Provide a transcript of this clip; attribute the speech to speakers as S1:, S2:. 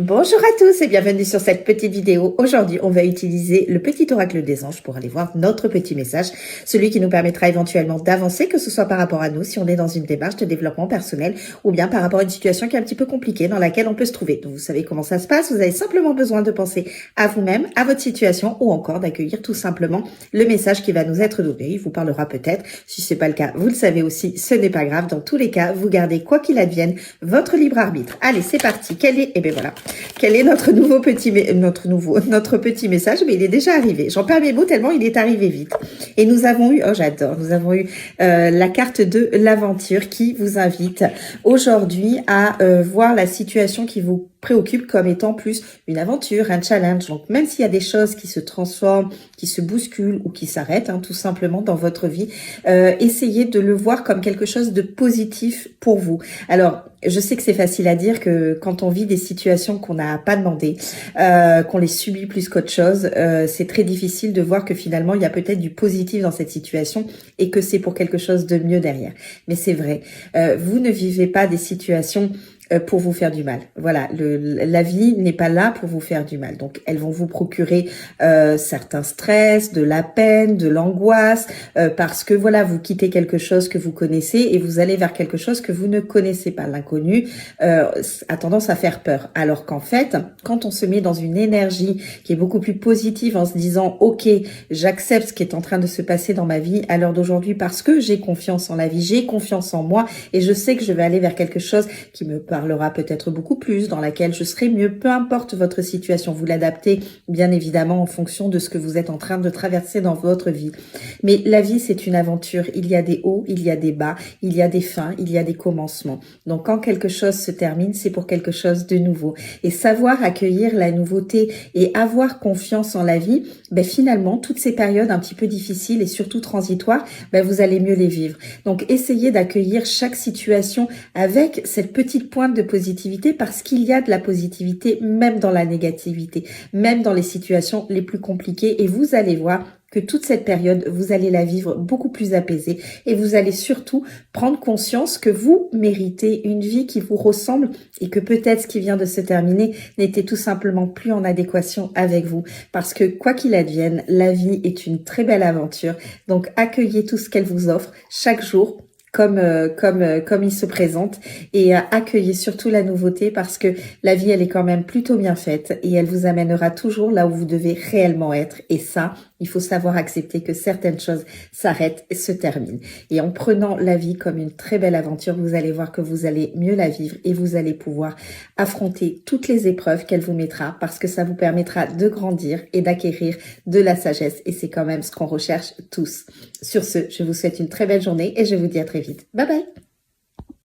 S1: Bonjour à tous et bienvenue sur cette petite vidéo. Aujourd'hui, on va utiliser le petit oracle des anges pour aller voir notre petit message, celui qui nous permettra éventuellement d'avancer, que ce soit par rapport à nous, si on est dans une démarche de développement personnel ou bien par rapport à une situation qui est un petit peu compliquée dans laquelle on peut se trouver. Donc, vous savez comment ça se passe. Vous avez simplement besoin de penser à vous-même, à votre situation ou encore d'accueillir tout simplement le message qui va nous être donné. Il vous parlera peut-être. Si c'est pas le cas, vous le savez aussi, ce n'est pas grave. Dans tous les cas, vous gardez quoi qu'il advienne votre libre arbitre. Allez, c'est parti. Quel est notre petit message? Mais il est déjà arrivé. J'en perds mes mots tellement il est arrivé vite. Et nous avons eu, la carte de l'aventure qui vous invite aujourd'hui à voir la situation qui vous préoccupe comme étant plus une aventure, un challenge. Donc même s'il y a des choses qui se transforment, qui se bousculent ou qui s'arrêtent, tout simplement dans votre vie, essayez de le voir comme quelque chose de positif pour vous. Alors, je sais que c'est facile à dire que quand on vit des situations qu'on n'a pas demandé, qu'on les subit plus qu'autre chose, c'est très difficile de voir que finalement il y a peut-être du positif dans cette situation et que c'est pour quelque chose de mieux derrière. Mais c'est vrai, vous ne vivez pas des situations pour vous faire du mal. Voilà, la vie n'est pas là pour vous faire du mal. Donc, elles vont vous procurer certains stress, de la peine, de l'angoisse, parce que voilà, vous quittez quelque chose que vous connaissez et vous allez vers quelque chose que vous ne connaissez pas. L'inconnu a tendance à faire peur. Alors qu'en fait, quand on se met dans une énergie qui est beaucoup plus positive en se disant « Ok, j'accepte ce qui est en train de se passer dans ma vie à l'heure d'aujourd'hui parce que j'ai confiance en la vie, j'ai confiance en moi et je sais que je vais aller vers quelque chose qui me parlera peut-être beaucoup plus, dans laquelle je serai mieux, peu importe votre situation. Vous l'adaptez bien évidemment en fonction de ce que vous êtes en train de traverser dans votre vie. Mais la vie, c'est une aventure. Il y a des hauts, il y a des bas, il y a des fins, il y a des commencements. Donc quand quelque chose se termine, c'est pour quelque chose de nouveau. Et savoir accueillir la nouveauté et avoir confiance en la vie, finalement, toutes ces périodes un petit peu difficiles et surtout transitoires, vous allez mieux les vivre. Donc essayez d'accueillir chaque situation avec cette petite pointe de positivité parce qu'il y a de la positivité même dans la négativité, même dans les situations les plus compliquées et vous allez voir que toute cette période, vous allez la vivre beaucoup plus apaisée et vous allez surtout prendre conscience que vous méritez une vie qui vous ressemble et que peut-être ce qui vient de se terminer n'était tout simplement plus en adéquation avec vous. Parce que quoi qu'il advienne, la vie est une très belle aventure. Donc accueillez tout ce qu'elle vous offre chaque jour comme il se présente et accueillez surtout la nouveauté parce que la vie elle est quand même plutôt bien faite et elle vous amènera toujours là où vous devez réellement être et ça il faut savoir accepter que certaines choses s'arrêtent et se terminent et en prenant la vie comme une très belle aventure vous allez voir que vous allez mieux la vivre et vous allez pouvoir affronter toutes les épreuves qu'elle vous mettra parce que ça vous permettra de grandir et d'acquérir de la sagesse et c'est quand même ce qu'on recherche tous. Sur ce, je vous souhaite une très belle journée et je vous dis à très vite. Bye bye.